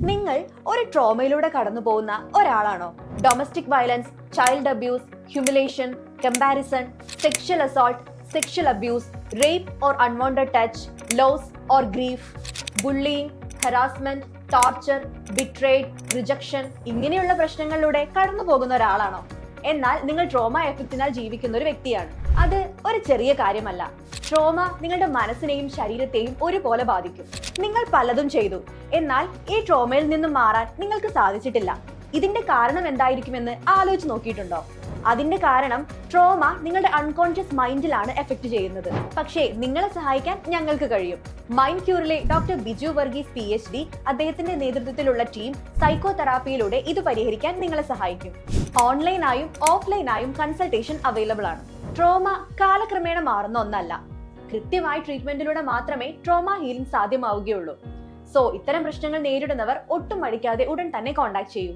നിങ്ങൾ ഒരു ട്രോമയിലൂടെ കടന്നു പോകുന്ന ഒരാളാണോ? Domestic violence, child abuse, humiliation, comparison, sexual assault, sexual abuse, rape or unwanted touch, loss or grief, bullying, harassment, torture, betrayed, rejection ഇങ്ങനെയുള്ള പ്രശ്നങ്ങളിലൂടെ കടന്നു പോകുന്ന ഒരാളാണോ? എന്നാൽ നിങ്ങൾ ട്രോമ എഫക്റ്റിനാൽ ജീവിക്കുന്ന ഒരു വ്യക്തിയാണ്. അത് ഒരു ചെറിയ കാര്യമല്ല. ട്രോമ നിങ്ങളുടെ മനസ്സിനെയും ശരീരത്തെയും ഒരുപോലെ ബാധിക്കും. നിങ്ങൾ പലതും ചെയ്തു, എന്നാൽ ഈ ട്രോമയിൽ നിന്നും മാറാൻ നിങ്ങൾക്ക് സാധിച്ചിട്ടില്ല. ഇതിന്റെ കാരണം എന്തായിരിക്കുമെന്ന് ആലോചിച്ച് നോക്കിയിട്ടുണ്ടോ? അതിന്റെ കാരണം ട്രോമ നിങ്ങളുടെ അൺകോൺഷ്യസ് മൈൻഡിലാണ് എഫക്ട് ചെയ്യുന്നത്. പക്ഷേ നിങ്ങളെ സഹായിക്കാൻ ഞങ്ങൾക്ക് കഴിയും. മൈൻഡ് ക്യൂറിലെ ഡോക്ടർ ബിജു വർഗീസ് PhD അദ്ദേഹത്തിന്റെ നേതൃത്വത്തിലുള്ള ടീം സൈക്കോ തെറാപ്പിയിലൂടെ ഇത് പരിഹരിക്കാൻ നിങ്ങളെ സഹായിക്കും. ഓൺലൈനായും ഓഫ്ലൈനായും കൺസൾട്ടേഷൻ അവൈലബിൾ ആണ്. ട്രോമ കാലക്രമേണ മാറുന്ന ഒന്നല്ല. കൃത്യമായ ട്രീറ്റ്മെന്റിലൂടെ മാത്രമേ ട്രോമ ഹീലിംഗ് സാധ്യമാവുകയുള്ളൂ. സോ ഇത്തരം പ്രശ്നങ്ങൾ നേരിടുന്നവർ ഒട്ടും മടിക്കാതെ ഉടൻ തന്നെ കോൺടാക്ട് ചെയ്യൂ.